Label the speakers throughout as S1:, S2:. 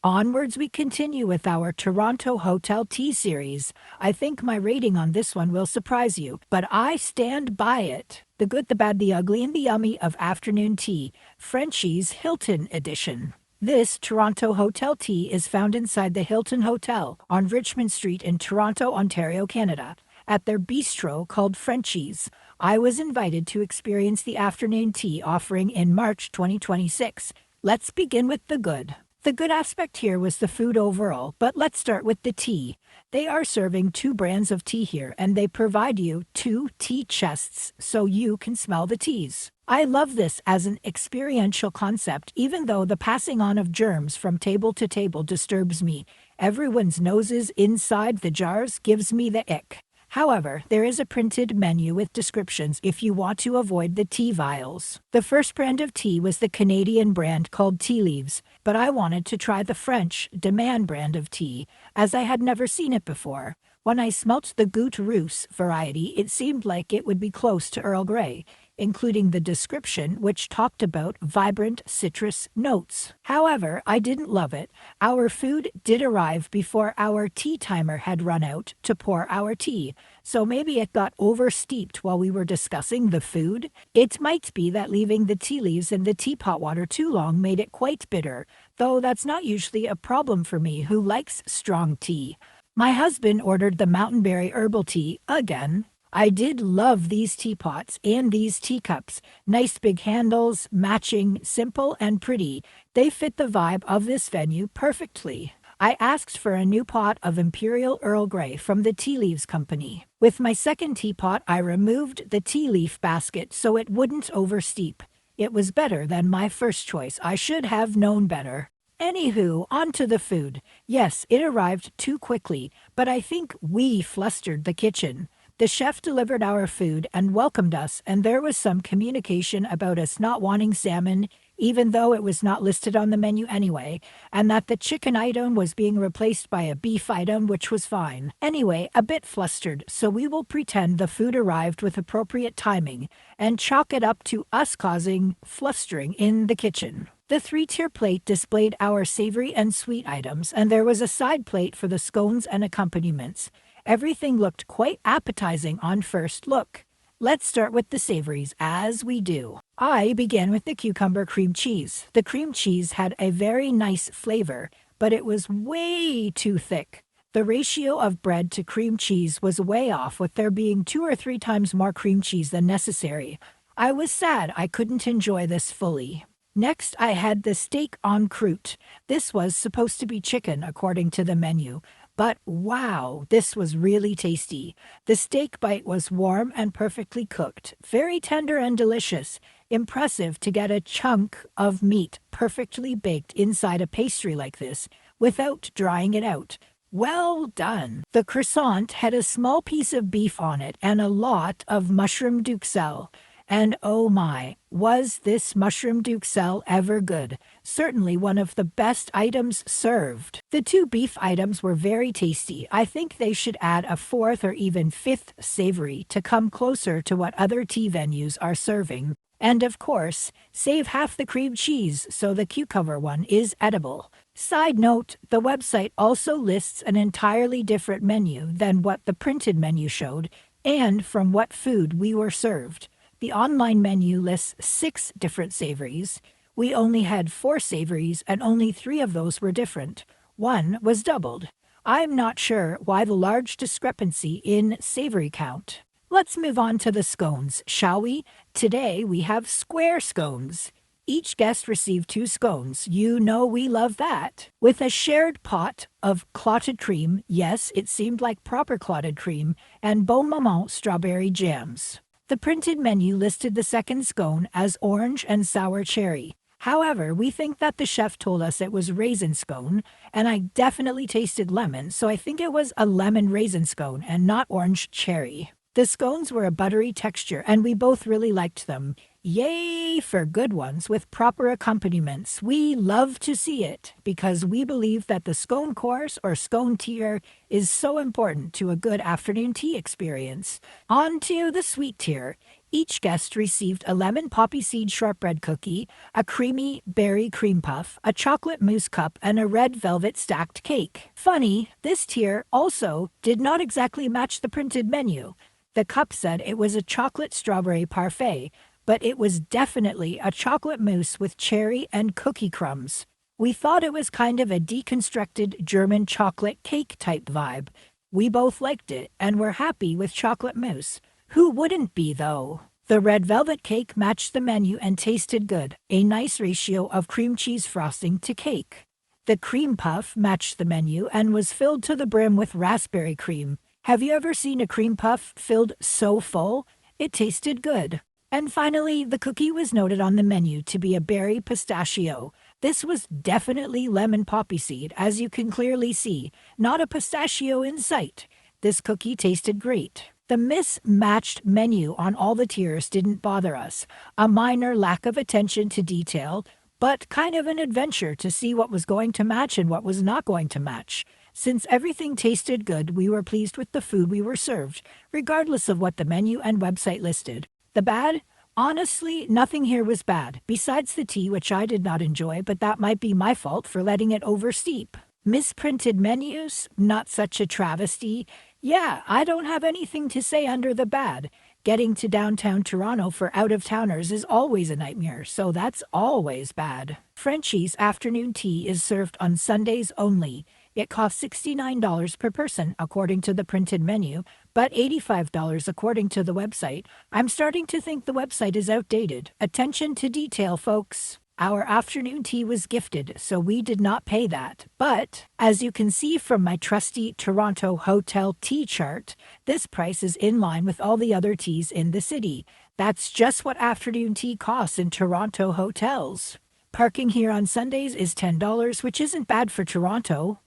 S1: Onwards we continue with our Toronto Hotel Tea series. I think my rating on this one will surprise you, but I stand by it. The Good, the Bad, the Ugly, and the Yummy of Afternoon Tea, Frenchy's Hilton Edition. This Toronto Hotel Tea is found inside the Hilton Hotel on Richmond Street in Toronto, Ontario, Canada, at their bistro called Frenchy's. I was invited to experience the afternoon tea offering in March 2026. Let's begin with the good. The good aspect here was the food overall, but let's start with the tea. They are serving two brands of tea here, and they provide you two tea chests so you can smell the teas. I love this as an experiential concept, even though the passing on of germs from table to table disturbs me. Everyone's noses inside the jars gives me the ick. However, there is a printed menu with descriptions if you want to avoid the tea vials. The first brand of tea was the Canadian brand called Tea Leaves, but I wanted to try the French Demand brand of tea, as I had never seen it before. When I smelt the Goutte Rousse variety, it seemed like it would be close to Earl Grey, including the description which talked about vibrant citrus notes. However, I didn't love it. Our food did arrive before our tea timer had run out to pour our tea, so maybe it got oversteeped while we were discussing the food. It might be that leaving the tea leaves in the teapot water too long made it quite bitter, though that's not usually a problem for me who likes strong tea. My husband ordered the Mountainberry herbal tea again. I did love these teapots and these teacups. Nice big handles, matching, simple and pretty. They fit the vibe of this venue perfectly. I asked for a new pot of Imperial Earl Grey from the Tea Leaves Company. With my second teapot, I removed the tea leaf basket so it wouldn't oversteep. It was better than my first choice. I should have known better. Anywho, on to the food. Yes, it arrived too quickly, but I think we flustered the kitchen. The chef delivered our food and welcomed us, and there was some communication about us not wanting salmon, even though it was not listed on the menu anyway, and that the chicken item was being replaced by a beef item, which was fine. Anyway, a bit flustered, so we will pretend the food arrived with appropriate timing and chalk it up to us causing flustering in the kitchen. The three-tier plate displayed our savory and sweet items, and there was a side plate for the scones and accompaniments. Everything looked quite appetizing on first look. Let's start with the savories, as we do. I began with the cucumber cream cheese. The cream cheese had a very nice flavor, but it was way too thick. The ratio of bread to cream cheese was way off, with there being 2 or 3 times more cream cheese than necessary. I was sad I couldn't enjoy this fully. Next, I had the steak en croûte. This was supposed to be chicken, according to the menu. But wow, this was really tasty. The steak bite was warm and perfectly cooked, very tender and delicious. Impressive to get a chunk of meat perfectly baked inside a pastry like this, without drying it out. Well done. The croissant had a small piece of beef on it and a lot of mushroom duxelle. And oh my, was this mushroom duxelle ever good? Certainly one of the best items served. The 2 beef items were very tasty. I think they should add a 4th or even 5th savory to come closer to what other tea venues are serving. And of course, save half the cream cheese so the cucumber one is edible. Side note, the website also lists an entirely different menu than what the printed menu showed and from what food we were served. The online menu lists 6 different savories. We only had 4 savories, and only 3 of those were different. 1 was doubled. I'm not sure why the large discrepancy in savory count. Let's move on to the scones, shall we? Today we have square scones. Each guest received 2 scones. You know we love that. With a shared pot of clotted cream, yes, it seemed like proper clotted cream, and Bon Moment strawberry jams. The printed menu listed the second scone as orange and sour cherry. However, we think that the chef told us it was raisin scone, and I definitely tasted lemon, so I think it was a lemon raisin scone and not orange cherry. The scones were a buttery texture, and we both really liked them. Yay for good ones with proper accompaniments. We love to see it because we believe that the scone course or scone tier is so important to a good afternoon tea experience. On to the sweet tier. Each guest received a lemon poppy seed shortbread cookie, a creamy berry cream puff, a chocolate mousse cup, and a red velvet stacked cake. Funny, this tier also did not exactly match the printed menu. The cup said it was a chocolate strawberry parfait, but it was definitely a chocolate mousse with cherry and cookie crumbs. We thought it was kind of a deconstructed German chocolate cake type vibe. We both liked it and were happy with chocolate mousse. Who wouldn't be, though? The red velvet cake matched the menu and tasted good, a nice ratio of cream cheese frosting to cake. The cream puff matched the menu and was filled to the brim with raspberry cream. Have you ever seen a cream puff filled so full? It tasted good. And finally, the cookie was noted on the menu to be a berry pistachio. This was definitely lemon poppy seed, as you can clearly see, not a pistachio in sight. This cookie tasted great. The mismatched menu on all the tiers didn't bother us, a minor lack of attention to detail, but kind of an adventure to see what was going to match and what was not going to match. Since everything tasted good, we were pleased with the food we were served, regardless of what the menu and website listed. The bad? Honestly, nothing here was bad, besides the tea, which I did not enjoy, but that might be my fault for letting it oversteep. Misprinted menus? Not such a travesty. Yeah, I don't have anything to say under the bad. Getting to downtown Toronto for out-of-towners is always a nightmare, so that's always bad. Frenchy's afternoon tea is served on Sundays only. It costs $69 per person, according to the printed menu, but $85 according to the website. I'm starting to think the website is outdated. Attention to detail, folks. Our afternoon tea was gifted, so we did not pay that. But, as you can see from my trusty Toronto Hotel tea chart, this price is in line with all the other teas in the city. That's just what afternoon tea costs in Toronto hotels. Parking here on Sundays is $10, which isn't bad for Toronto.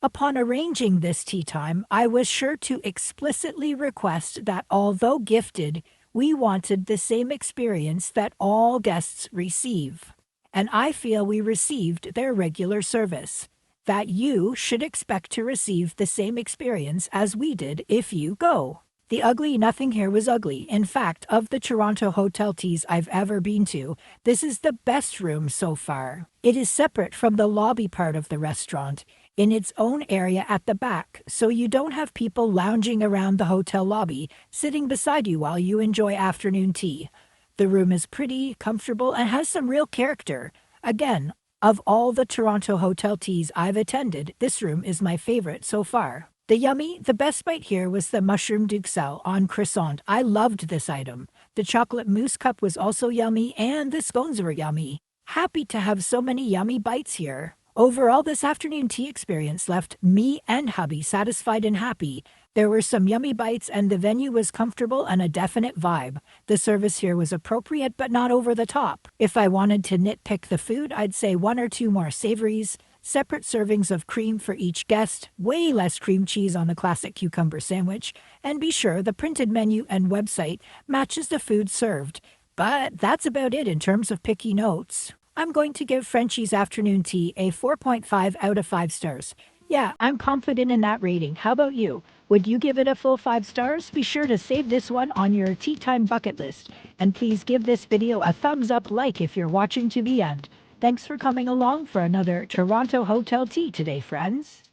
S1: Upon arranging this tea time, I was sure to explicitly request that although gifted, we wanted the same experience that all guests receive. And I feel we received their regular service, that you should expect to receive the same experience as we did if you go. The ugly nothing here was ugly. In fact, of the Toronto hotel teas I've ever been to, this is the best room so far. It is separate from the lobby part of the restaurant, in its own area at the back, so you don't have people lounging around the hotel lobby, sitting beside you while you enjoy afternoon tea. The room is pretty, comfortable, and has some real character. Again, of all the Toronto hotel teas I've attended, this room is my favorite so far. The best bite here was the mushroom duxelle on croissant. I loved this item. The chocolate mousse cup was also yummy, and the scones were yummy. Happy to have so many yummy bites here. Overall, this afternoon tea experience left me and hubby satisfied and happy. There were some yummy bites and the venue was comfortable and a definite vibe. The service here was appropriate but not over the top. If I wanted to nitpick the food, I'd say 1 or 2 more savories, separate servings of cream for each guest, way less cream cheese on the classic cucumber sandwich, and be sure the printed menu and website matches the food served. But that's about it in terms of picky notes. I'm going to give Frenchy's afternoon tea a 4.5 out of 5 stars. Yeah, I'm confident in that rating. How about you? Would you give it a full 5 stars? Be sure to save this one on your tea time bucket list. And please give this video a thumbs up like if you're watching to the end. Thanks for coming along for another Toronto Hotel tea today, friends.